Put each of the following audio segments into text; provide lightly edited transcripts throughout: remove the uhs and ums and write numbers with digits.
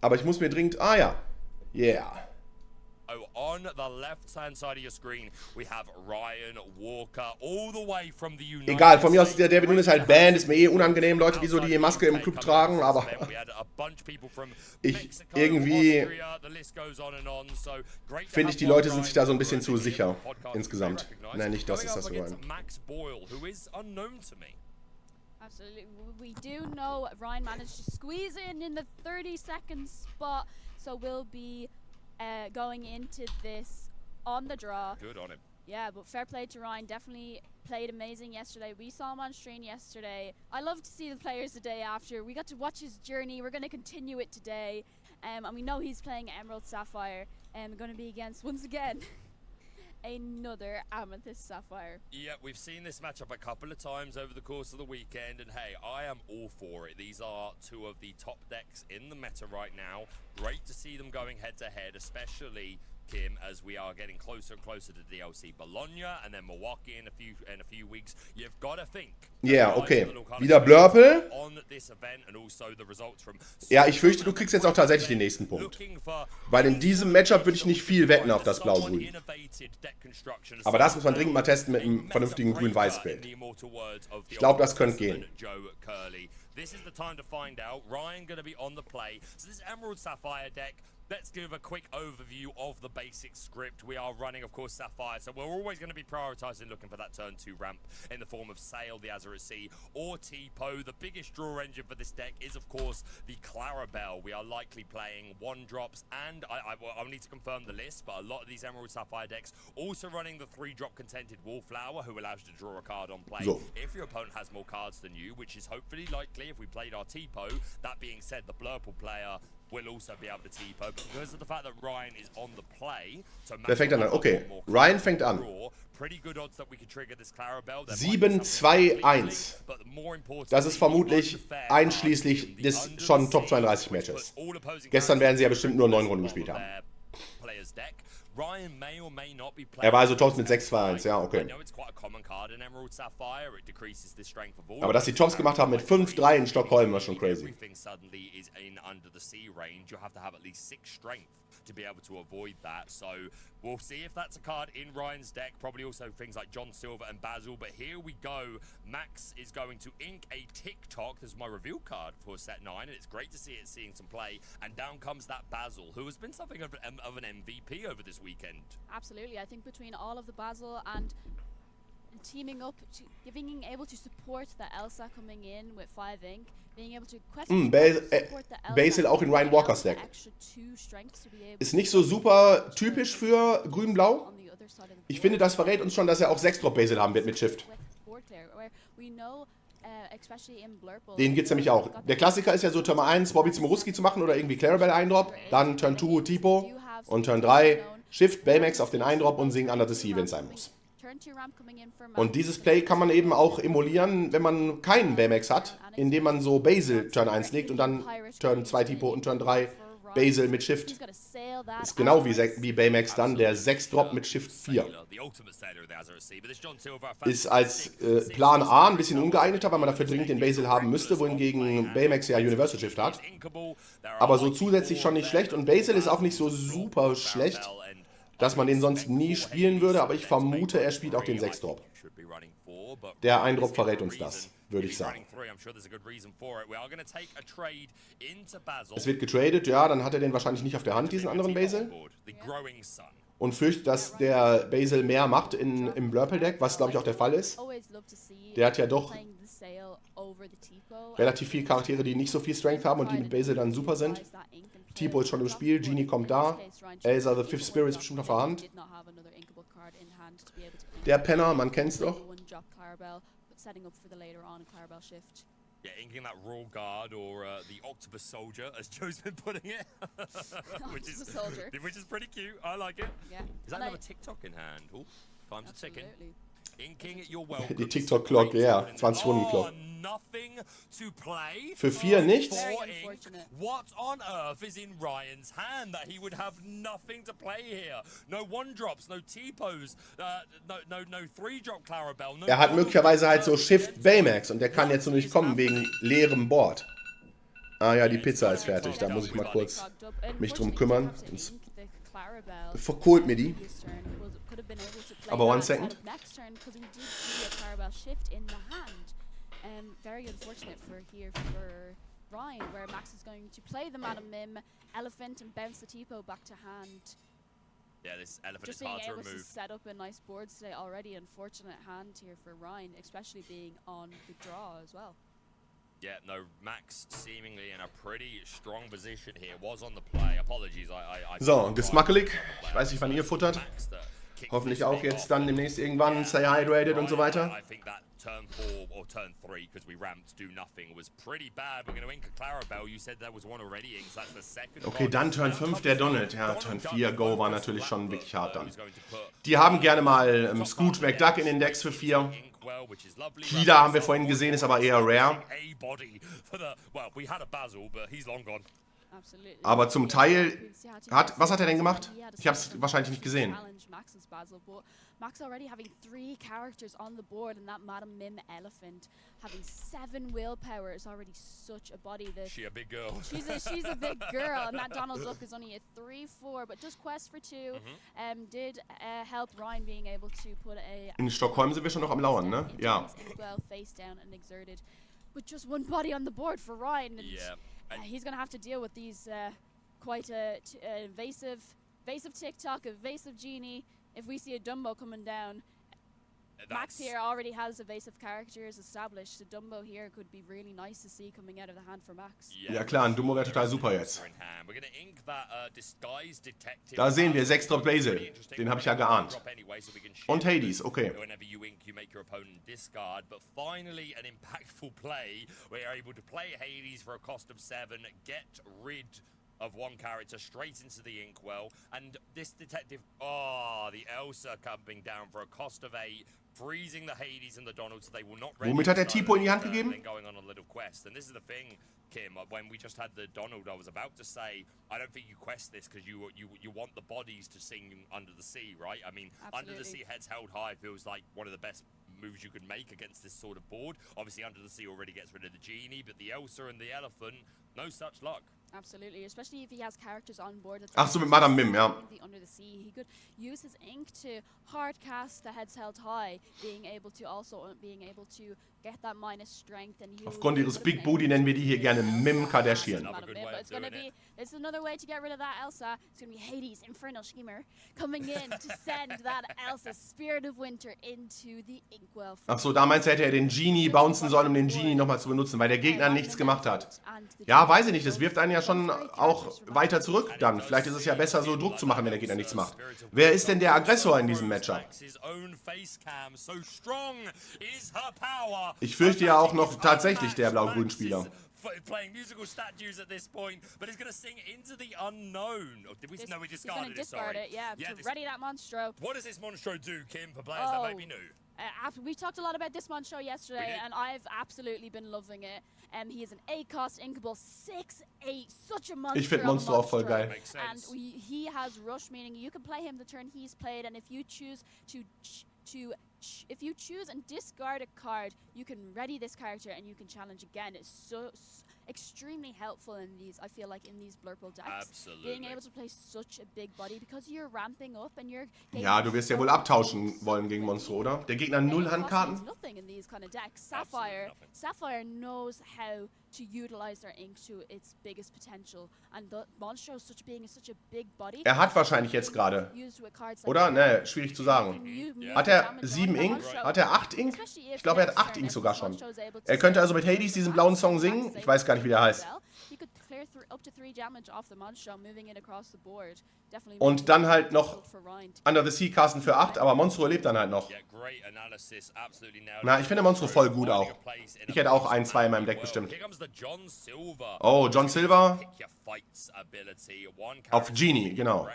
Aber ich muss mir dringend... Ah ja. Yeah. On the left-hand side of your screen, we have Ryan Walker, all the way from the United Egal, von mir aus, der David Nunes halt Band, ist mir eh unangenehm, Leute, die so die Maske im Club tragen, aber irgendwie finde ich, die Leute sind sich da so ein bisschen zu sicher, insgesamt. Nein, nicht das ist das Ryan. Absolutely. We do know Ryan managed to squeeze in the 30-second spot, so we'll be going into this on the draw. Good on him. Yeah, but fair play to Ryan. Definitely played amazing yesterday. We saw him on stream yesterday. I love to see the players the day after. We got to watch his journey. We're going to continue it today. And we know he's playing Emerald Sapphire and going to be against, once again, another Amethyst Sapphire. Yeah, we've seen this matchup a couple of times over the course of the weekend, and hey, I am all for it. These are two of the top decks in the meta right now. Great to see them going head to head, especially Kim, as we are getting closer and closer to DLC Bologna and then Milwaukee in a few weeks. You've got to think. Ja, okay. Wieder Blurple. Also Ja, ich fürchte, du kriegst jetzt auch tatsächlich den nächsten Punkt. Weil in diesem Matchup würde ich nicht viel wetten auf das Blau-Grün. Aber das muss man dringend mal testen mit einem vernünftigen Grün-Weiß-Bild. Ich glaube, das könnte gehen. This is the time to find out. Ryan going to be on the play. So this Emerald Sapphire deck, let's give a quick overview of the basic script. We are running, of course, Sapphire, so we're always going to be prioritizing looking for that turn 2 ramp in the form of Sail, the Azure Sea, or T-Po. The biggest draw engine for this deck is, of course, the Clarabelle. We are likely playing 1-drops, and I'll need to confirm the list, but a lot of these Emerald Sapphire decks also running the 3-drop contented Wallflower, who allows you to draw a card on play if your opponent has more cards than you, which is hopefully likely if we played our T-Po. That being said, the Blurple player will also be able to T-Po, but because of the fact that Ryan is on the play, so Wer fängt dann an? Okay, Ryan fängt an. 7-2-1. Das ist vermutlich einschließlich des schon Top 32 Matches. Gestern werden sie ja bestimmt nur 9 Runden gespielt haben. Er war also Tops mit 6-2-1, ja, okay. Aber dass die Tops gemacht haben mit 5-3 in Stockholm, war schon crazy. To be able to avoid that, so we'll see if that's a card in Ryan's deck. Probably also things like John Silver and Basil. But here we go. Max is going to ink a TikTok. This is my reveal card for set 9, and it's great to see it seeing some play. And down comes that Basil, who has been something of an MVP over this weekend. Absolutely, I think between all of the Basil and teaming up, being able to support the Elsa coming in with 5 ink. Basil auch in Ryan Walkers Deck. Ist nicht so super typisch für Grün-Blau. Ich finde, das verrät uns schon, dass er auch 6-Drop Basil haben wird mit Shift. Den gibt es nämlich auch. Der Klassiker ist ja so Turn 1 Bobby Zimoruski zu machen oder irgendwie Clarabelle 1-Drop, dann Turn 2 Tipo und Turn 3 Shift Baymax auf den 1-Drop und Sing Under the Sea, wenn es sein muss. Und dieses Play kann man eben auch emulieren, wenn man keinen Baymax hat, indem man so Basil Turn 1 legt und dann Turn 2 Tipo und Turn 3 Basil mit Shift. Ist genau wie Baymax dann der 6-Drop mit Shift 4. Ist als Plan A ein bisschen ungeeigneter, weil man dafür dringend den Basil haben müsste, wohingegen Baymax ja Universal Shift hat. Aber so zusätzlich schon nicht schlecht und Basil ist auch nicht so super schlecht, dass man den sonst nie spielen würde, aber ich vermute, er spielt auch den 6-Drop. Der 1-Drop verrät uns das, würde ich sagen. Es wird getradet, ja, dann hat er den wahrscheinlich nicht auf der Hand, diesen anderen Basil. Und fürchtet, dass der Basil mehr macht im Blurple-Deck, was glaube ich auch der Fall ist. Der hat ja doch relativ viele Charaktere, die nicht so viel Strength haben und die mit Basil dann super sind. Tipo ist schon im Spiel, Genie kommt da, Elsa the Fifth Spirit ist bestimmt auf der Hand. Der Penner, man kennt's doch. Yeah, inking that Royal Guard or the Octopus Soldier, as Joe's been putting it. which is pretty cute. I like it. Yeah. Is that another TikTok in hand? Oh, time's ticking. Inking, you're welcome. Die TikTok-Clock, ja, 20-Runden-Clock. Für 4 nichts? What on earth is in Ryan's hand that he would have nothing to play here? No 1-drops, no T-Pos, no 3-drop Clarabelle. Er hat möglicherweise halt so Shift Baymax und der kann jetzt noch nicht kommen wegen leerem Board. Ah ja, die Pizza ist fertig. Da muss ich mal kurz mich drum kümmern. Sonst verkohlt mir die. Aber one second. Very unfortunate for here for Ryan, where Max is going to play the Madam Mim, Elephant, and bounce the Tipo back to hand. Yeah, this Elephant Just is hard being to able remove. to set up a nice board today already. Unfortunate hand here for Ryan, especially being on the draw as well. Yeah, no, Max seemingly in a pretty strong position here. Was on the play. Apologies, I So, gesmackelig. Ich weiß nicht, wann ihr futtert. Hoffentlich auch jetzt dann demnächst irgendwann. Stay hydrated und so weiter. I think that turn 4 or turn 3, because we ramped do nothing, was pretty bad. We're going to ink a Clarabelle. You said there was one already inked, so that's the second. Okay, dann Turn 5 der Donald. Ja, Turn 4 Go war natürlich schon wirklich hart dann. Die haben gerne mal Scrooge McDuck in den Decks für 4. Kida haben wir vorhin gesehen, ist aber eher rare. Aber zum Teil was hat er denn gemacht? Ich habe es wahrscheinlich nicht gesehen. Max already having 3 characters on the board, and that Madam Mim Elephant having 7 willpower is already such a body. She's a big girl. She's a big girl, and that Donald Duck is only a 3/4, but just quest for 2 did help Ryan being able to put a. In Stockholm sind wir schon noch am Lauern, ne? Ja. Well, face down and exerted, with just 1 body on the board for Ryan. And, he's gonna have to deal with these quite evasive TikTok, evasive Genie. If we see a Dumbo coming down, Max here already has evasive characters established. A Dumbo here could be really nice to see coming out of the hand for Max. Ja klar, ein Dumbo wäre total super jetzt. Da sehen wir 6 Drop Basil. Den habe ich ja geahnt. Und Hades, okay. Whenever you ink, you make your opponent discard. But finally, an impactful play. We're able to play Hades for a cost of 7, get rid of 1 character straight into the inkwell, and this detective, the Elsa coming down for a cost of 8, freezing the Hades and the Donald, so they will not. Womit hat der Tipo in die Hand gegeben? Going on a little quest, and this is the thing, Kim. When we just had the Donald, I was about to say, I don't think you quest this because you want the bodies to sing Under the Sea, right? I mean, Absolutely. Under the Sea heads held high feels like one of the best moves you could make against this sort of board. Obviously, Under the Sea already gets rid of the Genie, but the Elsa and the Elephant, no such luck. Absolutely, especially if he has characters on board. Ach so, mit Madame Mim, ja. Under the Sea, he could use his ink to hard cast the heads held high, being able to get that minus strength. And Aufgrund ihres Big Booty nennen wir die hier gerne Mim Kardashian. It's another way to get rid of that Elsa. It's gonna be Hades, Infernal Schemer, coming in to send that Elsa, Spirit of Winter, into the Inkwell. Ach so, da meinst du, hätte er den Genie bouncen sollen, um den Genie nochmal zu benutzen, weil der Gegner nichts gemacht hat. Ja, weiß ich nicht, das wirft einen ja schon auch weiter zurück dann. Vielleicht ist es ja besser, so Druck zu machen, wenn der Gegner nichts macht. Wer ist denn der Aggressor in diesem Matchup? Ich fürchte ja auch noch tatsächlich der blau-grün Spieler. Playing musical statues at this point, but he's going to sing Into the Unknown. Did we know we discarded it? Sorry. Yeah, to ready that Monstro. What does this Monstro do, Kim, for players that might be new? We talked a lot about this Monstro yesterday, and I've absolutely been loving it. He is an 8-cost inkable, 6/8, such a monster. Ich finde Monstro auch voll geil. And he has rush, meaning you can play him the turn he's played, and if you choose and discard a card, you can ready this character and you can challenge again. It's so extremely helpful in these, I feel like, in these Blurple decks. Absolutely. Being able to play such a big body because you're ramping up and you're. Ja, du wirst ja wohl abtauschen wollen gegen Monstro, oder? Der Gegner 0 Handkarten? Nothing in these kind of decks. Sapphire knows how to utilize their ink to its biggest potential, and the Monstro being such a big body. Er hat wahrscheinlich jetzt gerade, oder? Ne, schwierig zu sagen. Hat er 7 Ink? Hat er 8 Ink? Ich glaube, er hat 8 Ink sogar schon. Er könnte also mit Hades diesen blauen Song singen. Ich weiß gar nicht, wie der heißt. Und dann halt noch Under the Sea casten für 8, aber Monstro lebt dann halt noch. Na, ich finde Monstro voll gut auch. Ich hätte auch 1, 2 in meinem Deck bestimmt. Oh, John Silver auf Genie, genau.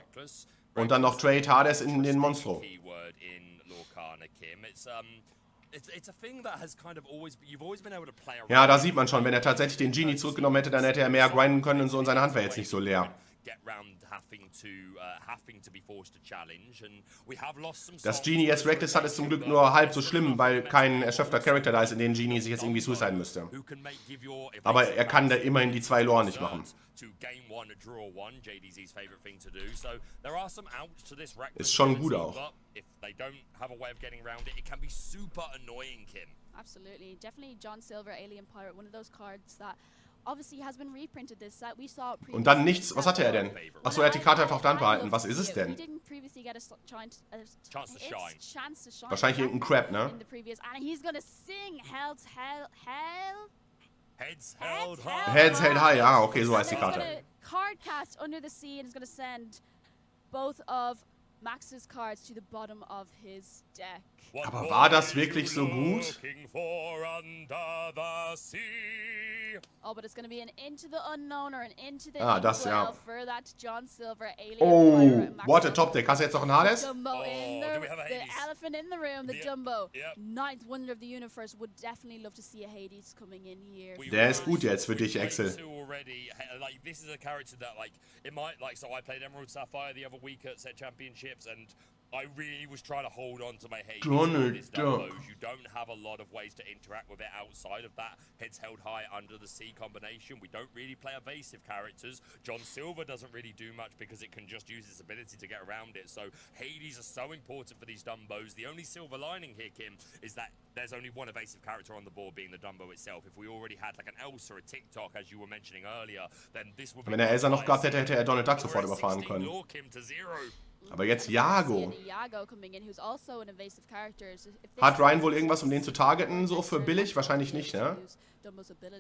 Und dann noch Trade Hades in den Monstro. Ja, da sieht man schon, wenn er tatsächlich den Genie zurückgenommen hätte, dann hätte er mehr grinden können und so und seine Hand wäre jetzt nicht so leer. get round having to be forced to challenge, and we have lost some. Dass Genie jetzt Reckless hat, ist zum Glück nur halb so schlimm, weil kein erschöpfter Charakter da ist, in den Genie sich jetzt irgendwie suiciden müsste. Aber er kann da immerhin die 2 Lore nicht machen. Ist schon gut auch. Absolutely. Definitely John Silver, Alien Pirate, one of those cards that obviously has been reprinted this set. We saw Und dann nichts. Was hatte er denn? Achso, er hat die Karte einfach auf der Hand behalten. Was ist es denn? Wahrscheinlich irgendein Crap, ne? Heads held high. Ah, okay, so heißt die Karte. Card cast under the sea and is going to send both of Max's cards to the bottom of his deck. Aber war das wirklich so gut? Oh, but it's going to be an Into the Unknown or an Into the das, ja. for that John Silver Alien. Oh, what a top deck. Hast du jetzt noch einen Hades? Dumbo in the elephant in the room, the Dumbo. Ninth Wonder of the Universe would definitely love to see a Hades coming in here. Der ist gut jetzt für dich, Axel. This is a character that it might so I played Emerald Sapphire the other week at Set Championships, and I really was trying to hold on to my Hades. You don't have a lot of ways to interact with it outside of that heads held high under the sea combination. We don't really play evasive characters. John Silver doesn't really do much because it can just use its ability to get around it. So Hades are so important for these Dumbos. The only silver lining here, Kim, is that there's only one evasive character on the board, being the Dumbo itself. If we already had an Elsa or a TikTok, as you were mentioning earlier, then this would be. Wenn er Elsa noch gehabt hätte, hätte er Donald Duck sofort überfahren können. Aber jetzt Iago. Hat Ryan wohl irgendwas, um den zu targeten, so für billig? Wahrscheinlich nicht, ne?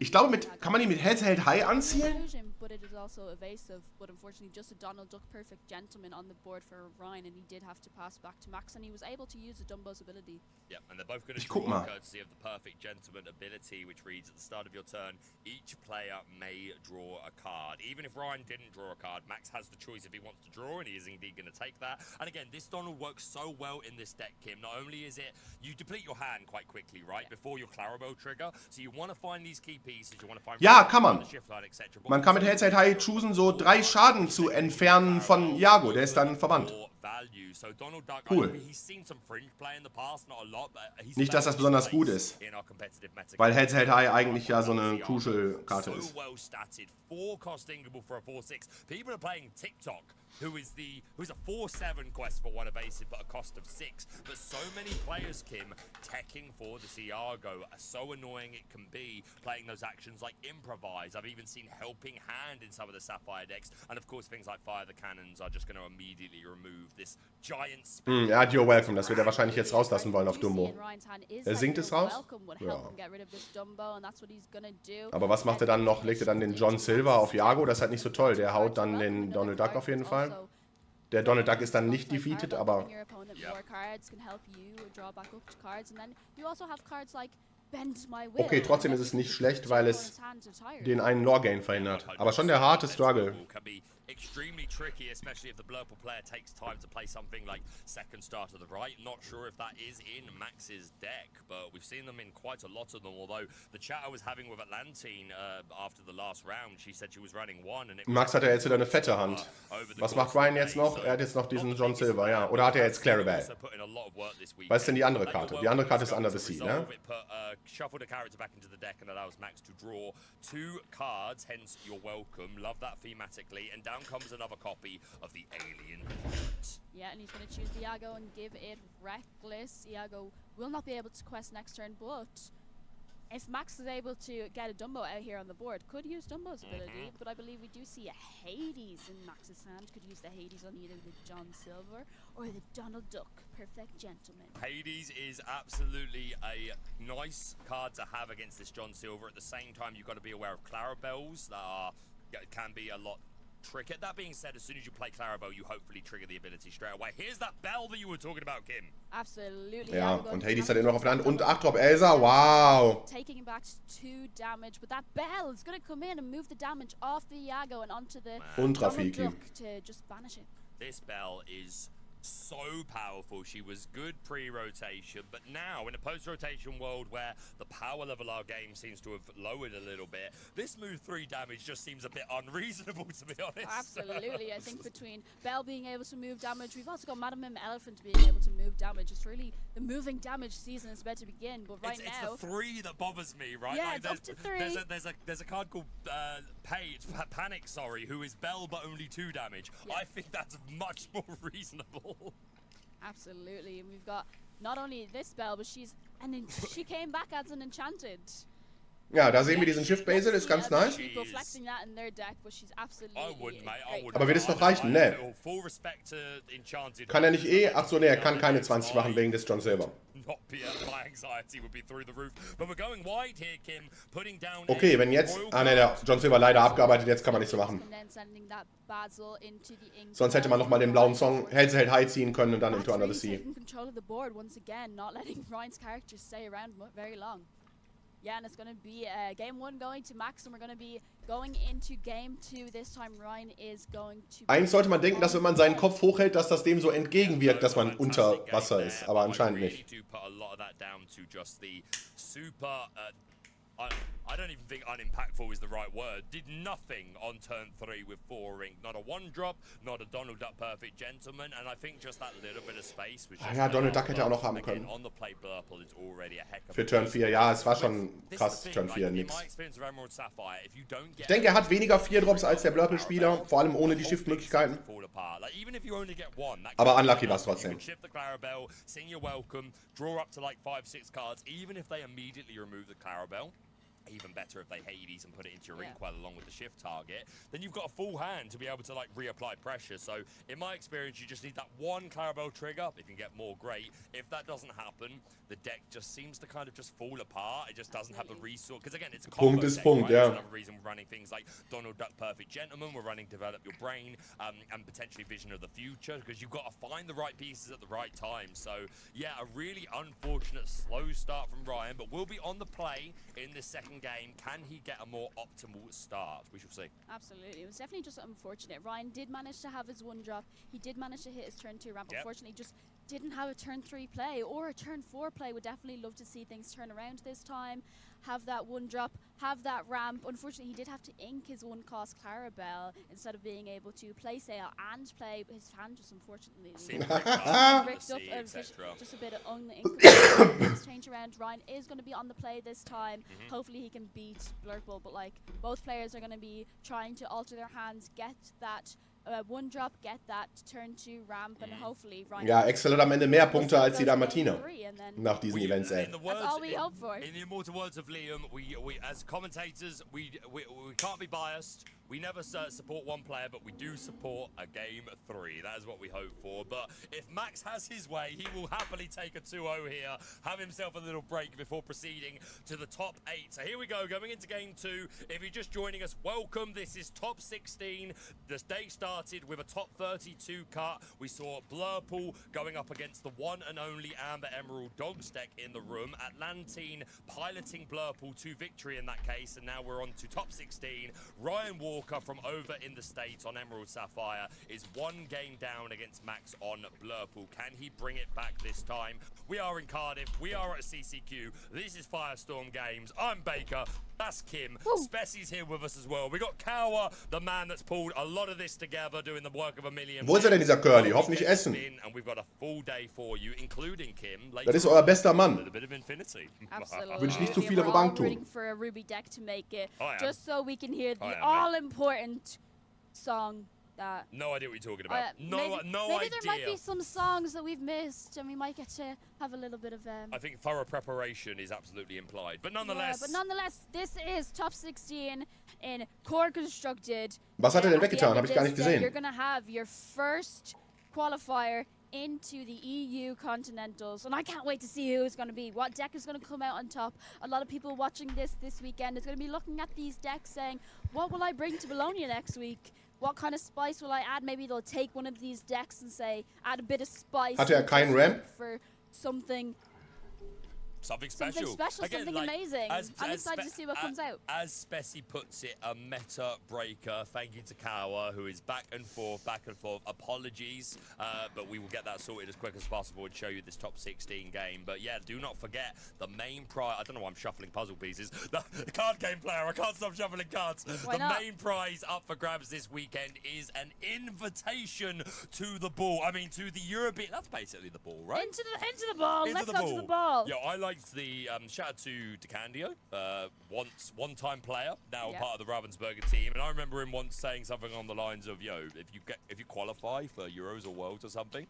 Ich glaube, kann man ihn mit Heads Held High anziehen? But it is also evasive, but unfortunately just a Donald Duck perfect gentleman on the board for Ryan, and he did have to pass back to Max, and he was able to use the Dumbo's ability. Yeah, and they're both going to draw courtesy of the perfect gentleman ability, which reads at the start of your turn, each player may draw a card. Even if Ryan didn't draw a card, Max has the choice if he wants to draw, and he is indeed going to take that. And again, this Donald works so well in this deck, Kim. Not only is it, you deplete your hand quite quickly, right, before your Clarabelle trigger, so you want to find these key pieces, you want to find... Ja, kann man. Man kann mit Heads Held High choosen, so 3 Schaden zu entfernen von Iago. Der ist dann verbannt. Cool. Nicht, dass das besonders gut ist. Weil Heads Held High eigentlich ja so eine Crucial-Karte ist. Who's a 4/7 quest for one evasive but a cost of 6. But so many players, Kim, teching for this Iago are so annoying it can be, playing those actions like improvise. I've even seen helping hand in some of the Sapphire decks, and of course things like fire the cannons are just going to immediately remove this giant Er hat You're Welcome, das wird er wahrscheinlich jetzt rauslassen wollen auf Dumbo. Er singt es raus? Ja. Aber was macht er dann noch? Legt er dann den John Silver auf Iago? Das ist halt nicht so toll. Der haut dann den Donald Duck auf jeden Fall. Der Donald Duck ist dann nicht defeated, aber... Okay, trotzdem ist es nicht schlecht, weil es den einen Lore-Gain verhindert. Aber schon der harte Struggle. Extremely tricky, especially if the Blurple player takes time to play something like Second Star to the Right. Not sure if that is in Max's deck, but we've seen them in quite a lot of them. Although the chat I was having with Atlantine after the last round, she said she was running one. And Max hat ja jetzt wieder eine fette Hand. Was macht Ryan jetzt noch? Er hat jetzt noch diesen John Silver, ja. Oder hat er jetzt Clarabelle? Was ist denn die andere Karte? Die andere Karte ist Under the Sea, ne? Shuffle the character back into the deck and allows Max to draw 2 cards, hence you're welcome. Love that thematically. And down comes another copy of the Alien. Yeah, and he's going to choose Iago and give it Reckless. Iago will not be able to quest next turn, but if Max is able to get a Dumbo out here on the board, could use Dumbo's ability, but I believe we do see a Hades in Max's hand. Could use the Hades on either the John Silver or the Donald Duck, perfect gentleman. Hades is absolutely a nice card to have against this John Silver. At the same time, you've got to be aware of Clarabelles that can be a lot tricky. That being said, as soon as you play Clarabelle, you hopefully trigger the ability straight away. Here's that bell that you were talking about, Kim. Absolutely. Ja, und Hades hat ihn noch auf der Hand. Und 8 Drop Elsa, wow. Taking him back to 2 damage, but that bell is going to come in and move the damage off the Iago and onto the Donald Duck to just banish it. This bell is so powerful. She was good pre-rotation, but now in a post-rotation world where the power level of our game seems to have lowered a little bit, this move 3 damage just seems a bit unreasonable, to be honest. Absolutely. I think between Bell being able to move damage, we've also got Madam M Elephant being able to move damage. It's really the moving damage season is about to begin, but right now... It's the 3 that bothers me, right? Yeah, like, it's up to 3. There's a card called Panic, who is Bell but only 2 damage. Yeah. I think that's much more reasonable. Absolutely, and we've got not only this Bell, but she came back as an Enchanted. Ja, da sehen wir diesen Shift Basil, ist ganz nice. People flexing that in their deck, but she's absolutely Aber wird es noch reichen? Ne. Kann er nicht eh? Ach so, ne, er kann keine 20 machen wegen des John Silver. Okay, wenn jetzt... Ah ne, der John Silver leider abgearbeitet, jetzt kann man nicht so machen. Sonst hätte man nochmal den blauen Song Hell's Held High ziehen können und dann into Under the Sea. Yeah, and it's going to be game 1 going to Max, and we're going to be going into game 2. This time Ryan is going to... Eigentlich sollte man denken, dass wenn man seinen Kopf hochhält, dass das dem so entgegenwirkt, dass man unter Wasser ist, aber anscheinend nicht. I don't even think unimpactful is the right word. Did nothing on turn 3 with 4 ring. Not a 1-drop, not a Donald Duck Perfect Gentleman, and I think just that little bit of space was just... Ja, Donald Duck hätte er auch noch haben können. Für Turn 4, ja, es war schon krass, Turn 4, nix. Ich denke, er hat weniger 4-Drops als der Blurple-Spieler, vor allem ohne die Shift-Möglichkeiten. Aber unlucky war es trotzdem. Even better if they Hades and put it into your Inkwell along with the shift target, then you've got a full hand to be able to like reapply pressure. So in my experience, you just need that one Clarabelle trigger. If you can get more, great. If that doesn't happen, the deck just seems to kind of just fall apart. It just doesn't have the resource. Because again, it's a combo deck, right? That's another reason we're running things like Donald Duck Perfect Gentleman. We're running Develop Your Brain and potentially Vision of the Future, because you've got to find the right pieces at the right time. So yeah, a really unfortunate slow start from Ryan, but we'll be on the play in this second game. Can he get a more optimal start? We shall see. Absolutely. It was definitely just unfortunate. Ryan did manage to have his 1-drop. He did manage to hit his turn 2 ramp. Unfortunately, just didn't have a turn 3 play or a turn 4 play. Would definitely love to see things turn around this time. Have that 1-drop, have that ramp. Unfortunately, he did have to ink his 1-cost Clarabelle instead of being able to play Sale and play his hand. Just unfortunately ripped up just a bit of uninkable. Change around. Ryan is going to be on the play this time. Hopefully, he can beat Blurple. But like both players are going to be trying to alter their hands, get that 1-drop, get that turn 2 ramp, and hopefully Ryan... Ja, Excel hat am Ende mehr Punkte als die da Martina nach diesen Events, ey. That's all we hope for. In the immortal words of Liam, we as commentators, we can't be biased. We never support one player, but we do support a game 3. That is what we hope for. But if Max has his way, he will happily take a 2-0 here, have himself a little break before proceeding to the top 8. So here we go, going into game 2. If you're just joining us, welcome. This is top 16. This day started with a top 32 cut. We saw Blurple going up against the one and only Amber Emerald Dogs deck in the room. Atlantine piloting Blurple to victory in that case. And now we're on to top 16. Ryan Walker from over in the States on Emerald Sapphire is 1 game down against Max on Blurple. Can he bring it back this time? We are in Cardiff. We are at CCQ. This is Firestorm Games. I'm Baker. That's Kim. Spessie's here with us as well. We got Kawa, the man that's pulled a lot of this together, doing the work of a million. Wo ist er denn, dieser Curly? Hoffentlich essen. And we've got a full day for you, including Kim. Das ist euer bester Mann. A bit of infinity. Absolutely. Würde ich nicht zu viel auf der Bank tun. Rooting for a Ruby deck to make it, just so we can hear the all-important song. No idea what you're talking about. No maybe idea. There might be some songs that we've missed, and we might get to have a little bit of. I think thorough preparation is absolutely implied, but nonetheless. Yeah, but nonetheless, this is top 16 in core constructed. Was hat er denn weggetan? Habe ich gar nicht gesehen. You're gonna have your first qualifier into the EU Continentals, and I can't wait to see who it's going to be, what deck is going to come out on top. A lot of people watching this weekend is going to be looking at these decks saying, what will I bring to Bologna next week? What kind of spice will I add? Maybe they'll take one of these decks and say, add a bit of spice. Hatte keinen Ramp? For something. something special. Again, something amazing. I'm excited to see what comes out. As Spessy puts it, a meta breaker. Thank you to Kawa, who is back and forth. Apologies, but we will get that sorted as quick as possible and show you this top 16 game. But yeah, do not forget the main prize. I don't know why I'm shuffling puzzle pieces. The card game player, I can't stop shuffling cards. Why not? Main prize up for grabs this weekend is an invitation to the ball. I mean, to the European. That's basically the ball, right? Into the ball. Let's go to the ball. Yeah, I liked the shout out to DeCandio, one-time player, now part of the Ravensburger team, and I remember him once saying something on the lines of, "Yo, if you qualify for Euros or Worlds or something,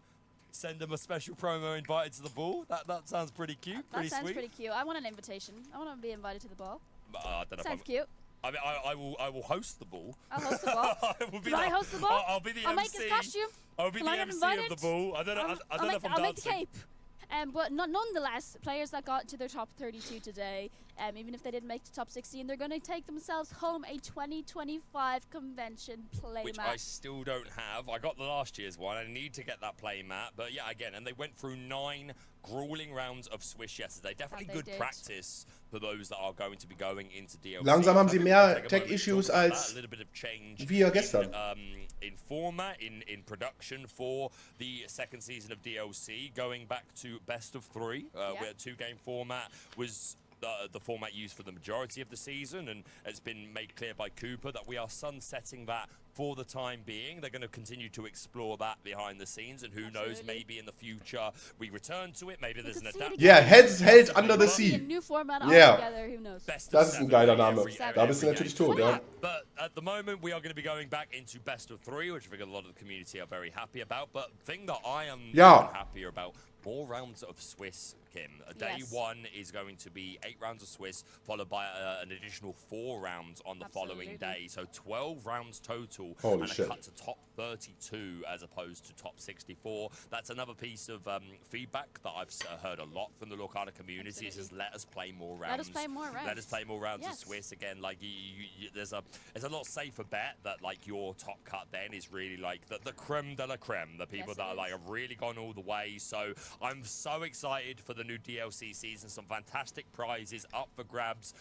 send them a special promo invited to the ball." That sounds pretty cute, pretty cute. I want an invitation. I want to be invited to the ball. I don't know. Sounds cute. I mean, I will host the ball. I'll host the ball. I host the ball? I'll be the I'll MC. make his costume. I'll be the MC of the ball. I don't know. I don't know if I'm I'll dancing. make the cape. But nonetheless, players that got to their top 32 today, even if they didn't make the top 16, they're going to take themselves home a 2025 convention playmat. Which I still don't have. I got the last year's one. I need to get that playmat. But yeah, again, and they went through 9 grueling rounds of Swish yesterday. Definitely good practice for those that are going to be going into DLC. Langsam haben sie mehr Tech-Issues als wir gestern. In format, in production for the second season of DLC, going back to best of 3, where 2-game format was the format used for the majority of the season, and it's been made clear by Cooper that we are sunsetting that for the time being. They're going to continue to explore that behind the scenes, and who knows, maybe in the future we return to it. Maybe there's an adaptation. Yeah, Heads Held Under the Sea. New format altogether, who knows? Das ist ein geiler Name. Da bist du natürlich tot, ja. But at the moment, we are going to be going back into best of 3, which I think a lot of the community are very happy about. But the thing that I am happier about, more rounds of Swiss, Kim. Day 1 is going to be 8 rounds of Swiss, followed by an additional 4 rounds on the following day. So 12 rounds total. Holy and shit. A cut to top 32 as opposed to top 64. That's another piece of feedback that I've heard a lot from the Lorcana community. Is just let us play more rounds. Let us play more rounds. Let us play more rounds of Swiss. Again, like there's a lot safer bet that like your top cut then is really like the creme de la creme, the people that are like have really gone all the way. So I'm so excited for the new DLC season. Some fantastic prizes up for grabs.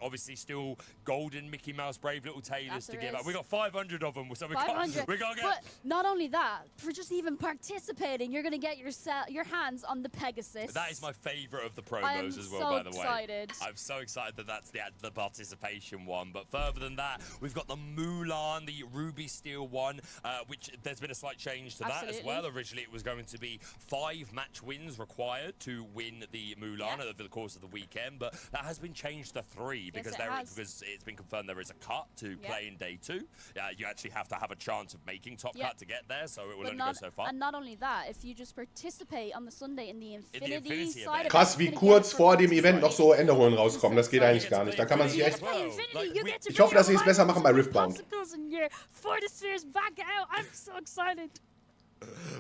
Obviously still golden Mickey Mouse Brave Little Tailors to give out. We got 500 of them, so we got to get. But not only that, for just even participating, you're gonna get your hands on the Pegasus. That is my favorite of the promos as well, by the way. Excited. I'm so excited that that's the participation one. But further than that, we've got the Mulan, the Ruby Steel one, which there's been a slight change to that as well. Originally, it was going to be 5 match wins required to win the Mulan over the course of the weekend, but that has been changed to 3 because because it's been confirmed there is a cut to play in day 2. You actually have to have a chance of making top cut to get there, so it will only go so far. And not only that, if you just participate on the Sunday in the Infinity side, krass, wie kurz vor dem Event noch so Änderungen rauskommen. Das geht eigentlich gar nicht. Da kann man sich echt. Ich hoffe, dass sie es besser machen bei Riftbound. I'm so excited.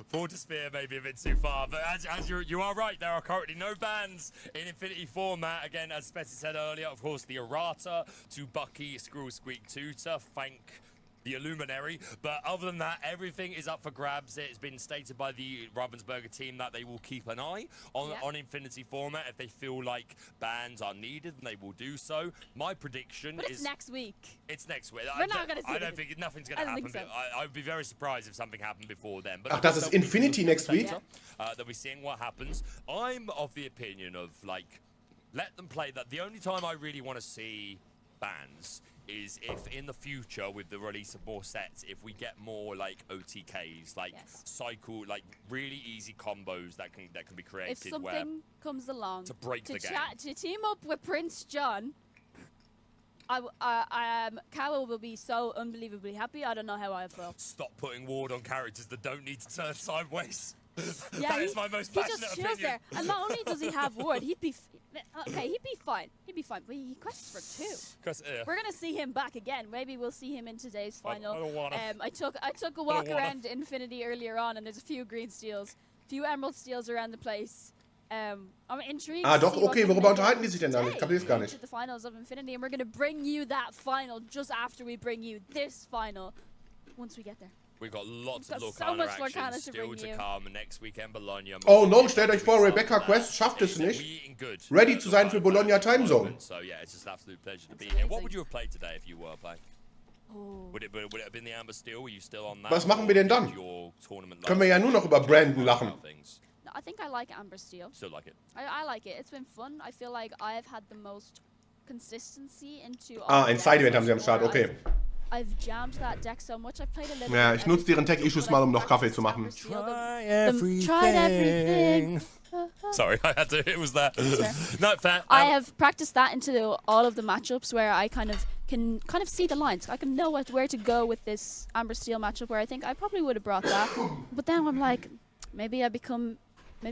Fortisphere may be a bit too far, but as you are right, there are currently no bans in Infinity format. Again, as Spessy said earlier, of course, the errata to Bucky, Squirrel Squeak Tutor, thank the Illuminary, but other than that, everything is up for grabs. It's been stated by the Ravensburger team that they will keep an eye on Infinity format. If they feel like bans are needed, then they will do so. My prediction is... It's next week. It's next week. We're not going to see I don't think nothing's going to happen. So. I would be very surprised if something happened before then. But ach, das ist Infinity next week? They'll be seeing what happens. I'm of the opinion of, like, let them play that. The only time I really want to see bans is if in the future with the release of more sets, if we get more like OTKs, like cycle, like really easy combos that can be created. If something comes along to break the game, to team up with Prince John, Kawa will be so unbelievably happy. I don't know how I feel. Stop putting ward on characters that don't need to turn sideways. Yeah, that is my most passionate just opinion. There. And not only does he have ward, he'd be fine. He'd be fine. But he quests for 2. We're gonna see him back again. Maybe we'll see him in today's final. I don't wanna. I took a walk around Infinity earlier on, and there's a few green steals, a few emerald steals around the place. I'm intrigued. Ah, doch, okay. Worüber unterhalten die sich denn dann? Ich kapiere es gar nicht. To the finals of Infinity, and we're gonna bring you that final just after we bring you this final. Once we get there. We've got lots We've of got so Lorcana much action Lorcana to still bring to you. come. Next weekend, Bologna. Oh no, stellt euch vor, Rebecca Quest schafft es We nicht, eating good. ready zu sein für Bologna Timezone. So yeah, it's just an absolute pleasure to be That's here. What amazing. would you have played today if you were playing? Oh. Would it have been the Amber Steel? Were you still on that? Was machen wir denn dann? Your tournament Können wir ja nur noch über Brandon lachen. No, I think I like Amber Steel. Still like it. I like it. It's been fun. I feel like I've had the most consistency into. Ein Side-Event haben sie am Start, okay. I've jammed that deck so much. I've played a little. Ja, bit ich nutze deren Tech-Issues mal, um noch Kaffee zu machen. Tried everything. Sorry, I had to. It was that. No, fair. I have practiced that into all of the matchups where I can see the lines. I can know where to go with this Amber Steel matchup. Where I think I probably would have brought that, but then I'm like, maybe I become a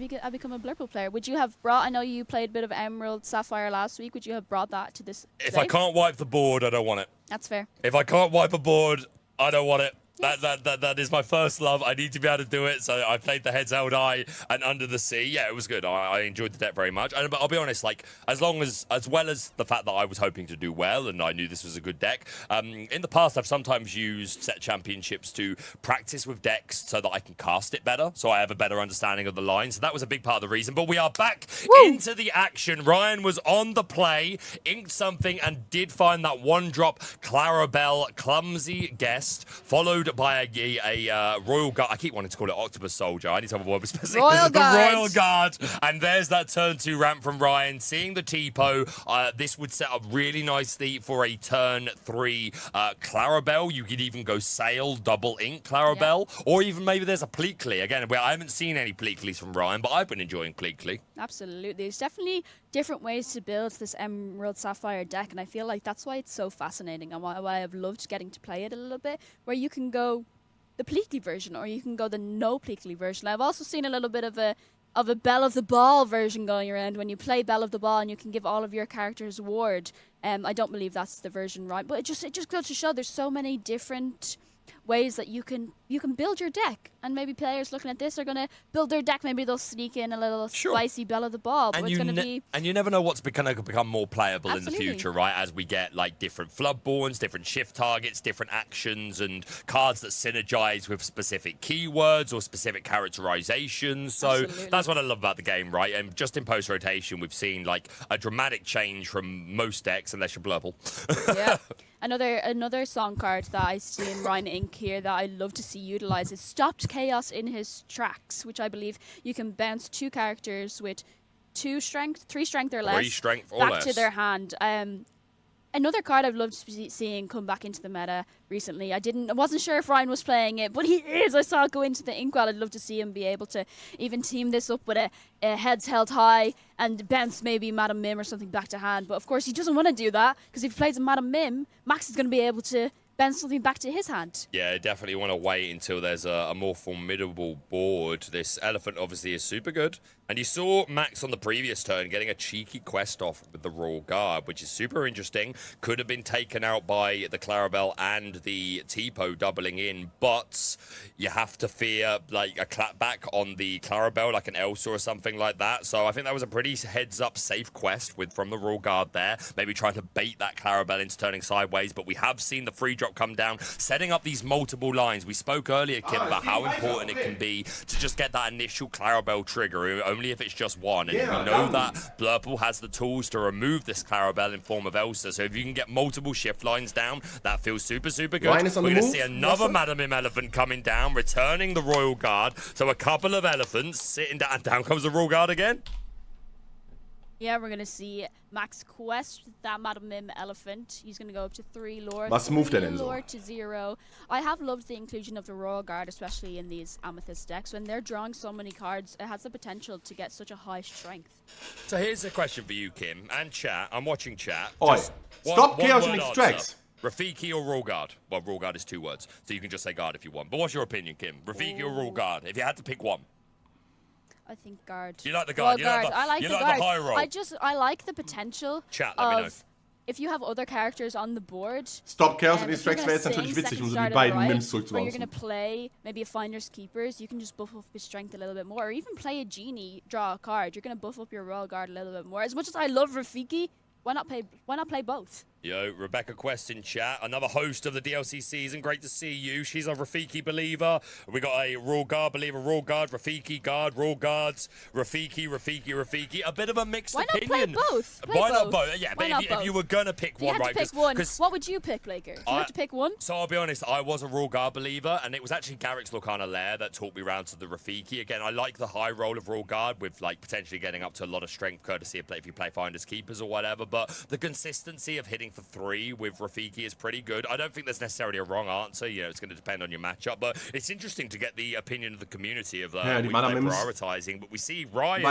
Blurple player. Would you have brought? I know you played a bit of Emerald Sapphire last week. Would you have brought that to this? If I can't wipe the board, I don't want it. That's fair. If I can't wipe a board, I don't want it. That is my first love. I need to be able to do it. So I played the Heads Held High and Under the Sea. Yeah, it was good. I enjoyed the deck very much. But I'll be honest, like as well as the fact that I was hoping to do well and I knew this was a good deck. In the past, I've sometimes used set championships to practice with decks so that I can cast it better, so I have a better understanding of the line. So that was a big part of the reason. But we are back into the action. Ryan was on the play, inked something, and did find that one drop Clarabelle clumsy guest, followed by a Royal Guard. I keep wanting to call it Octopus Soldier. I need to have a word with specific. Royal Guard. Royal Guard. And there's that turn 2 ramp from Ryan. Seeing the Tipo, this would set up really nicely for a turn 3 Clarabelle. You could even go Sail, double ink Clarabelle. Yeah. Or even maybe there's a Pleakley. Again, I haven't seen any Pleakleys from Ryan, but I've been enjoying Pleakley. Absolutely. There's definitely different ways to build this Emerald Sapphire deck, and I feel like that's why it's so fascinating and why I've loved getting to play it a little bit, where you can go the Pleakley version or you can go the no Pleakley version. I've also seen a little bit of a Belle of the Ball version going around when you play Belle of the Ball and you can give all of your characters a ward. I don't believe that's the version right, but it just goes to show there's so many different ways that you can build your deck, and maybe players looking at this are going to build their deck. Maybe they'll sneak in a little spicy Belle of the Ball, but it's going to be... And you never know what's going to become more playable in the future, right? As we get like different Floodborns, different shift targets, different actions, and cards that synergize with specific keywords or specific characterizations. So that's what I love about the game, right? And just in post-rotation, we've seen like a dramatic change from most decks, unless you're Blurple. Yeah. Another song card that I see in Ryan Inc. here that I love to see utilized is Stopped Chaos in His Tracks, which I believe you can bounce 2 characters with 3 strength or less 3 strength or back less to their hand. Another card I've loved seeing come back into the meta recently. I wasn't sure if Ryan was playing it, but he is. I saw it go into the Inkwell. I'd love to see him be able to even team this up with a Heads Held High and bounce maybe Madam Mim or something back to hand. But of course, he doesn't want to do that, because if he plays a Madam Mim, Max is going to be able to bounce something back to his hand. Yeah, definitely want to wait until there's a more formidable board. This Elephant obviously is super good. And you saw Max on the previous turn getting a cheeky quest off with the Royal Guard, which is super interesting. Could have been taken out by the Clarabelle and the Tipo doubling in, but you have to fear like a clapback on the Clarabelle, like an Elsa or something like that. So I think that was a pretty heads-up safe quest from the Royal Guard there. Maybe trying to bait that Clarabelle into turning sideways, but we have seen the free drop come down, setting up these multiple lines. We spoke earlier, Kim, about how important it can be to just get that initial Clarabelle trigger, only if it's just one. And we know that Blurple has the tools to remove this Clarabelle in form of Elsa. So if you can get multiple shift lines down, that feels super, super good. We're going to see another Madam Mim Elephant coming down, returning the Royal Guard. So a couple of elephants sitting down. Down comes the Royal Guard again. Yeah, we're going to see Max quest that Madam Mim Elephant. He's going to go up to 3 lore. Was moved denn so? Lore to 0. I have loved the inclusion of the Royal Guard, especially in these Amethyst decks. When they're drawing so many cards, it has the potential to get such a high strength. So here's a question for you, Kim, and chat. I'm watching chat. Oi, stop chaos in extracts. Rafiki or Royal Guard? Well, Royal Guard is 2 words, so you can just say Guard if you want. But what's your opinion, Kim? Rafiki or Royal Guard? If you had to pick one. I think Guard. You like the Guard? I like the Guard. The high roll. I like the potential Chat, let me know. If you have other characters on the board. Stop Chaos in Extracts wäre jetzt natürlich witzig, um so die beiden Mims zurückzubauen. Or you're going to play maybe a Finder's Keepers, you can just buff up his strength a little bit more. Or even play a Genie, draw a card. You're going to buff up your Royal Guard a little bit more. As much as I love Rafiki, why not play both? Yo, Rebecca Quest in chat. Another host of the DLC season. Great to see you. She's a Rafiki believer. We got a Raw Guard believer, Raw Guard, Rafiki Guard, Raw Guards, Rafiki. A bit of a mixed opinion. Why not play both? Why not both? Yeah, but if you were going to pick one, right? If you had to pick one, what would you pick, Blaker? If you had to pick one? So I'll be honest, I was a Raw Guard believer, and it was actually Garrick's Lorcana Lair that taught me around to the Rafiki. Again, I like the high roll of Raw Guard with, like, potentially getting up to a lot of strength, courtesy of if you play Finders Keepers or whatever, but the consistency of hitting for 3 with Rafiki is pretty good. I don't think there's necessarily a wrong answer. You know, it's going to depend on your matchup, but it's interesting to get the opinion of the community of prioritizing. But we see Ryan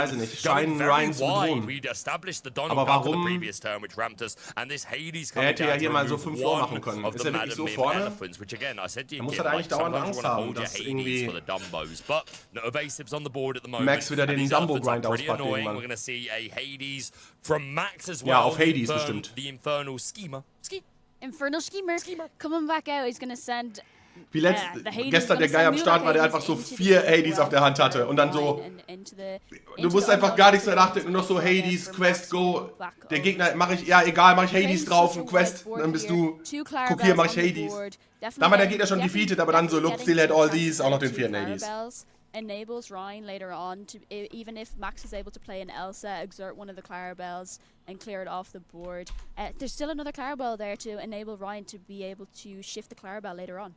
going very wide. We established the Donald Duck in the previous turn, which ramped us, and this Hades coming down to remove one of the Madam Mim elephants, which again, I said to you, like, sometimes you want to hold your Hades for the Dumbos, but no evasives on the board at the moment. Max wieder den Dumbo-Grind auspackt We're going to see a Hades from Max as well. Ja, auf Hades bestimmt. The Infernal Schemer. Infernal Schemer. Coming back out, he's gonna send. Wie gestern der Guy am Start war, der einfach so 4 Hades auf der Hand hatte und dann so. Du musst einfach gar nichts mehr nachdenken, nur noch so Hades, Quest, Go. Der Gegner mache ich, ja egal, mache ich Hades drauf, ein Quest, dann bist du. Guck hier, mache ich Hades. Dann war der Gegner schon defeated, aber dann so, look, still had all these, auch noch den 4. Hades. Enables Ryan later on to, even if Max is able to play an Elsa, exert one of the Clarabells and clear it off the board. There's still another Clarabell there to enable Ryan to be able to shift the Clarabell later on.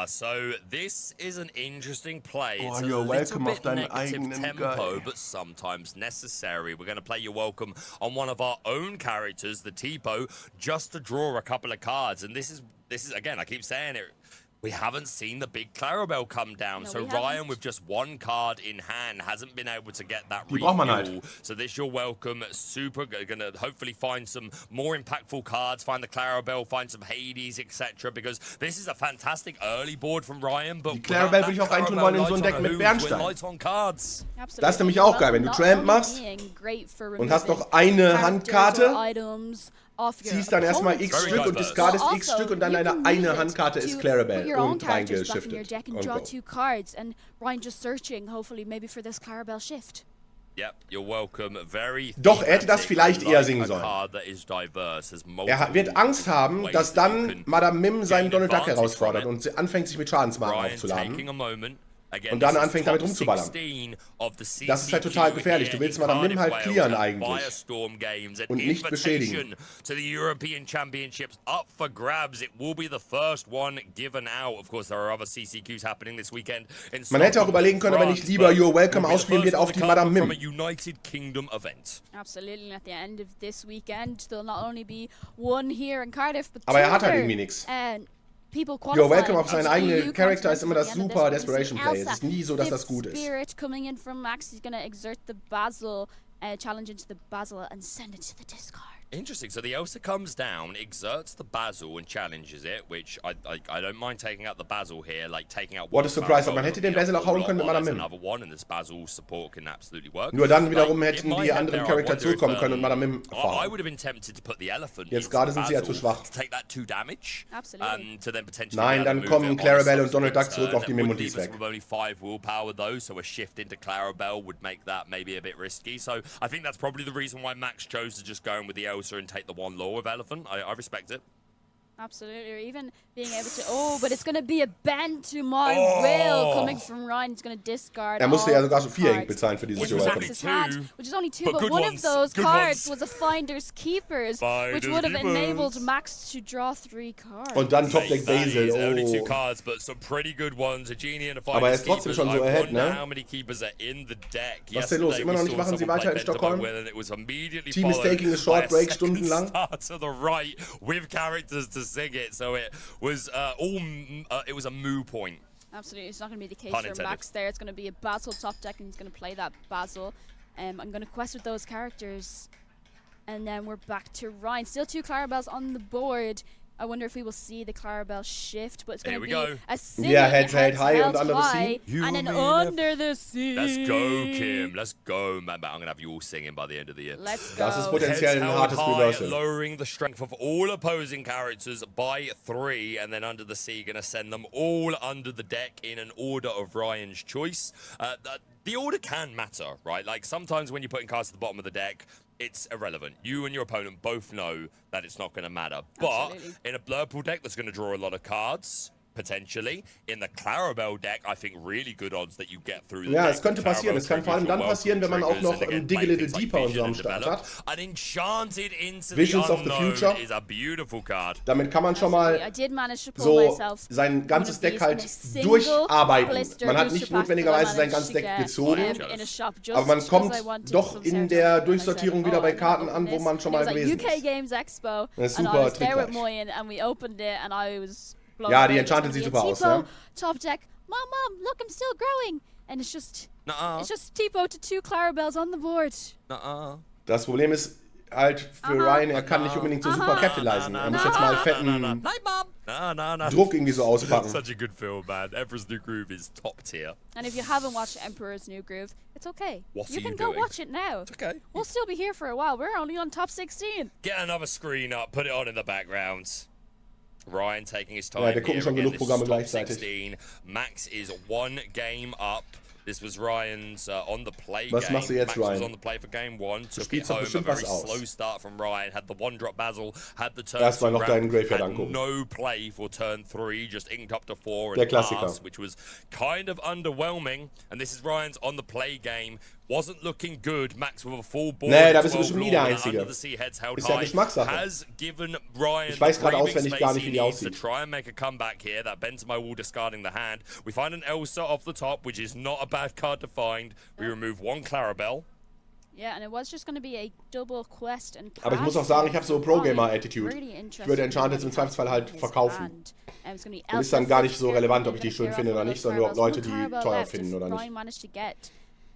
So this is an interesting play. Oh, it's you're welcome auf deinem eigenen tempo, Guy. but sometimes necessary. We're going to play You're Welcome on one of our own characters, the Tipo, just to draw a couple of cards. And this is again, I keep saying it. We haven't seen the big Clarabell come down, no, so Ryan with just 1 card in hand hasn't been able to get that Die braucht man refuel. halt. So this You're Welcome, super gonna hopefully find some more impactful cards, find the Clarabell, find some Hades, etc. Because this is a fantastic early board from Ryan, but Die Clarabell würde ich auch reintun wollen in so ein Deck mit Bernstein. Cards. Das ist nämlich auch geil, wenn du Tramp machst und hast noch eine Handkarte. Ziehst dann erstmal X Stück und discardest X Stück und dann deine eine Handkarte ist Clarabell und reingeschiftet. And Ryan just searching, hopefully, maybe for this Clarabell shift. Yep, you're welcome. Doch, er hätte das vielleicht eher singen sollen. Er wird Angst haben, dass dann Madame Mim seinen Donald Duck herausfordert und anfängt, sich mit Schadensmarken aufzuladen. Und dann anfängt damit rumzuballern. Das ist halt total gefährlich. Du willst Madame Mim halt clearen eigentlich. Und nicht beschädigen. Man hätte auch überlegen können, ob er nicht lieber You're Welcome ausspielen wird auf die Madame Mim. Absolutely. At the end of this weekend, there'll not only be one here in Cardiff, but aber er hat halt irgendwie nichts. You're Welcome auf seinen eigenen Charakter ist immer das super Desperation Play. Es ist nie so, dass das gut ist. Spirit coming in from Max. He's gonna exert the Basil challenge into the Basil and send it to the discard. Interesting. So the Elsa comes down, exerts the Basil and challenges it, which I don't mind taking out the Basil here, like taking out. What a surprise! Aber man hätte den Basil auch hauen können mit Madame Mim. Nur dann wiederum hätten die anderen Charakter zurückkommen können und Madame Mim fahren. Jetzt gerade sind sie ja zu schwach. Nein, dann kommen Clarabell und Donald Duck zurück auf die Mim und die ist weg. So a shift into Clarabell would make that maybe a bit risky. So I think that's probably the reason why Max chose to just go in with the Elsa and take the 1 law with Elephant. I respect it. Absolutely, or even being able to. Oh, but it's going to be a bend to my will coming from Ryan. He's going to discard. Musste ja sogar so 4 bezahlen für dieses You're Welcome. Which is only 2, but one of those cards was a Finders Keepers, which would have enabled Max to draw 3 cards. Und dann Top Deck Basil. Only 2 cards, but some pretty good ones. A Genie and a Finders. Aber er ist trotzdem schon so ahead, ne? Was ist denn los? Immer noch nicht machen sie weiter in Stockholm? Team is taking a short break stundenlang. To the right with characters to sing it, so it was it was a moo point. Absolutely, it's not going to be the case for Max there. It's going to be a Basil top deck, and he's going to play that Basil. I'm going to quest with those characters, and then we're back to Ryan. Still 2 Clarabells on the board. I wonder if we will see the Clarabell shift, but it's going to be a city. Yeah, heads held high and under the sea. And then under the sea. Let's go, Kim. Let's go, man. I'm going to have you all singing by the end of the year. Let's go. Das ist potenziell ein hartes Reversal. Lowering the strength of all opposing characters by 3, and then under the sea, going to send them all under the deck in an order of Ryan's choice. The order can matter, right? Like, sometimes when you're putting cards at the bottom of the deck, it's irrelevant. You and your opponent both know that it's not going to matter. But in a Blur Pool deck that's going to draw a lot of cards, potentially. In the Clarabelle Deck, I think really good odds that you get through the Ja, deck. es könnte passieren. Es kann vor allem dann passieren, wenn man auch noch Dig a Little Deeper und so am Start hat. An Enchanted into Visions the of the Unknown Future. is a beautiful card. Damit kann man schon mal so sein ganzes Deck halt durcharbeiten. Man hat nicht notwendigerweise sein ganzes Deck gezogen, aber man kommt doch in der Durchsortierung wieder bei Karten an, wo man schon mal gewesen ist. Das ist super trickreich. Ja, die Enchanted sieht super aus, ne? Top deck. Mom, look, I'm still growing. And it's just Tipo to 2 Clarabelles on the board. Das Problem ist halt für Ryan, er kann nicht unbedingt so super capitalisen. Er muss jetzt mal fetten Druck irgendwie so auspacken. Such a good film, man. Emperor's New Groove is top tier. And if you haven't watched Emperor's New Groove, it's okay. You can go watch it now. It's okay. We'll still be here for a while. We're only on top 16. Get another screen up, put it on in the background. Ryan taking his time. Ja, wir gucken schon genug Programme gleichzeitig. 16. Max is 1 game up. This was Ryan's on the play Was game. machst du jetzt, Max Ryan? was on the play for game 1. Du Took it spielst doch home. A bestimmt very was aus. slow start from Ryan. Had the 1-drop Basil. Had the turn Erstmal noch deinen Graveyard had angucken. no play for turn 3. Just inked up to 4 Der and Klassiker. pass, which was kind of underwhelming. And this is Ryan's on the play game. Wasn't looking good. Max with a full board. Nee, da bist du bestimmt nie der Einzige. Ist ja Geschmackssache. Has given Ryan ich weiß gerade auswendig gar nicht, wie die aussieht. to try and make a comeback here. That bends my wall, discarding the hand. We find an Elsa off the top, which is not a bad card to find. We remove 1 Clarabelle. Yeah, and it was just going to be a double quest and Aber ich muss auch sagen, ich habe so Pro-Gamer-Attitude. Ich würde Enchanted im Zweifelsfall halt verkaufen. Und ist dann gar nicht so relevant, ob ich die schön finde oder nicht, sondern nur ob Leute die teuer finden oder nicht.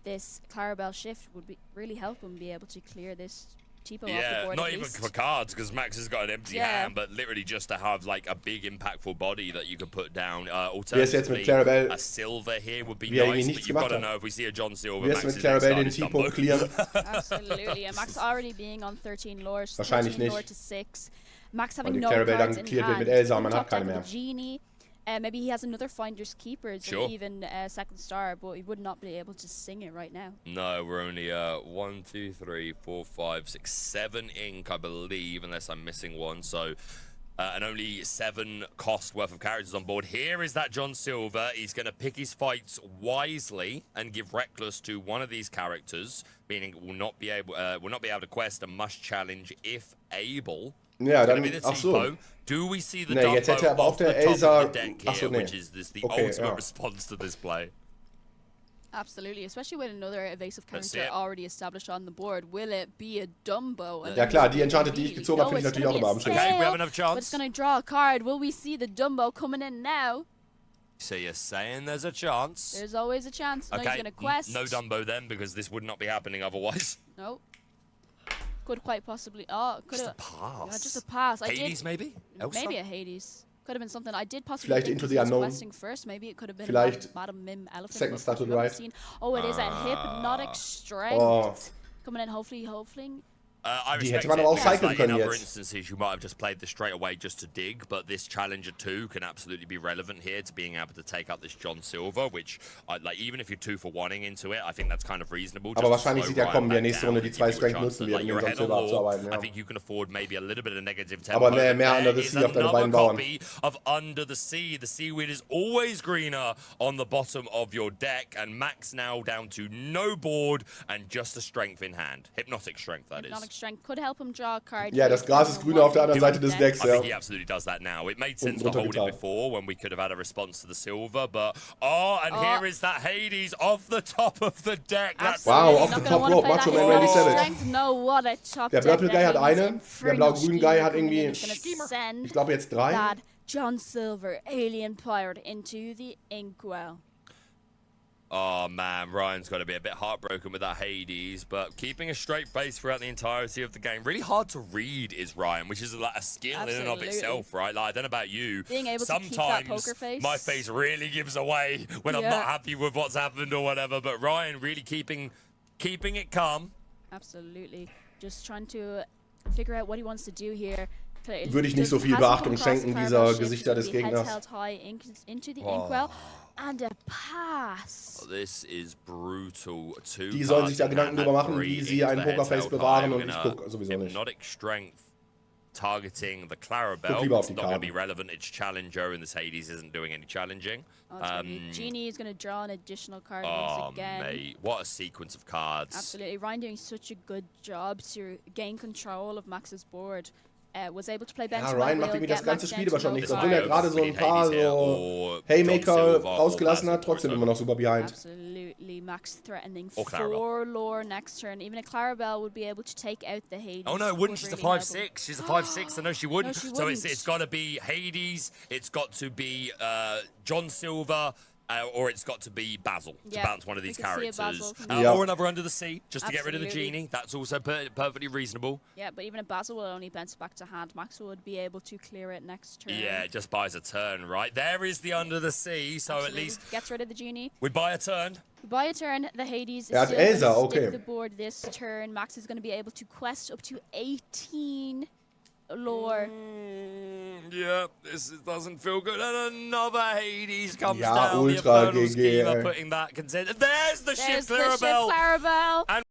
This Clarabelle shift would really help him be able to clear this Tipo off the Yeah, board. not even for cards, because Max has got an empty hand, but literally just to have like a big impactful body that you could put down. Alternatively, a Silver here would be nice, but you've got to know if we see a John Silver, Max mit Clarabelle den Tipo clearen? Absolutely, and Max already being on 13 lures, Wahrscheinlich 13 nicht. lure to 6. Max having Weil die no Clarabelle cards dann in cleared wird hand. mit Elsa, man Top hat keine deck mehr. with a Genie. Maybe he has another Finder's Keepers and even second star, but he would not be able to sing it right now. No, we're only 1, 2, 3, 4, 5, 6, 7 ink, I believe, unless I'm missing one. So, and only 7 cost worth of characters on board. Here is that John Silver. He's going to pick his fights wisely and give Reckless to one of these characters, meaning will not be able to quest and must challenge if able. Ja, dann, ach so. Do we see the jetzt hätte er aber auf der Elsa, ach so, which is the ultimate response to this play. Absolutely, especially with another evasive character already established on the board. Will it be a Dumbo? Ja klar, die Enchanted, die ich gezogen habe, finde ich natürlich auch immer am schönsten. Okay, we have another chance. But it's going to draw a card. Will we see the Dumbo coming in now? So you're saying there's a chance? There's always a chance. No, okay, he's going to quest. No Dumbo then, because this would not be happening otherwise. Nope. Could quite possibly. Oh, could just a pass. Yeah, just a pass. Hades, maybe? Elsa? Maybe a Hades. Could have been something. I did possibly Into the Unknown. Questing first. Maybe it could have been Madam Mim Elephant. Second Statue Right. Oh, it is a Hypnotic Strength. Coming in, hopefully. Die hätte man aber auch cyclen können in other jetzt. instances, you might have just played this straight away just to dig, but this Challenger 2 can absolutely be relevant here to being able to take out this John Silver, which, like, even if you're 2-for-1ing into it, I think that's kind of reasonable. Aber wahrscheinlich sieht ja kommen, der nächste Runde die 2 Strength nutzen wird, um den John Silver abzuarbeiten. I think you can afford maybe a little bit of negative tempo. Aber mehr Under the Sea auf deine beiden Bauern. Of Under the Sea. The seaweed is always greener on the bottom of your deck, and Max now down to no board and just a strength in hand. Hypnotic Strength, that is. Hypnotic Strength could help him draw a card. Ja, das Gras ist grüner auf der anderen Seite des Decks, I ja. think he absolutely does that now. It made sense to hold it before when we could have had a response to the Silver, but here is that Hades off the top of the deck. That's wow, off the top rope, Macho Man Randy Savage. No, what a top der Purple Guy hat eine, der blau-grün Guy hat irgendwie, ich glaube jetzt 3. That John Silver, Alien Pirate, into the Inkwell. Oh man, Ryan's got to be a bit heartbroken with that Hades, but keeping a straight face throughout the entirety of the game. Really hard to read is Ryan, which is like a skill in and of itself, right? Like, I don't know about you. Being able sometimes to keep that poker face. My face really gives away when I'm not happy with what's happened or whatever, but Ryan really keeping it calm. Absolutely. Just trying to figure out what he wants to do here. würde ich nicht so viel Beachtung schenken, dieser Gesichter des Gegners. Die sollen sich da Gedanken drüber machen, wie sie einen Pokerface bewahren und ich gucke sowieso nicht. Targeting the Clarabelle. It's not going to be relevant. It's Challenger, and this Hades isn't doing any challenging. Genie is going to draw an additional card once again. Mate, what a sequence of cards. Absolutely. Ryan doing such a good job to gain control of Max's board. Was able to play Ja, Ryan macht irgendwie das ganze Spiel aber schon nichts, obwohl er gerade so ein paar so Haymaker rausgelassen hat, trotzdem immer noch super behind. Absolutely, Max threatening for lore next turn. Even a Clarabelle would be able to take out the Hades. Oh no, it wouldn't. She's a 5/6. She's a 5/6. So no, she wouldn't. No, she so wouldn't. It's got to be Hades. It's got to be John Silver. Or it's got to be Basil to bounce one of these characters. Or another Under the Sea, just to get rid of the Genie. That's also perfectly reasonable. Yeah, but even a Basil will only bounce back to hand. Max would be able to clear it next turn. Yeah, it just buys a turn, right? There is the Under the Sea, so at least... Gets rid of the Genie. We buy a turn. We buy a turn. The Hades is still going to stick the board this turn. Max is going to be able to quest up to 18 lore. Yeah, this doesn't feel good. And another Hades comes Ja, down. ultra The Infernal GG, Schemer putting that consent. There's the Ship Clarabelle.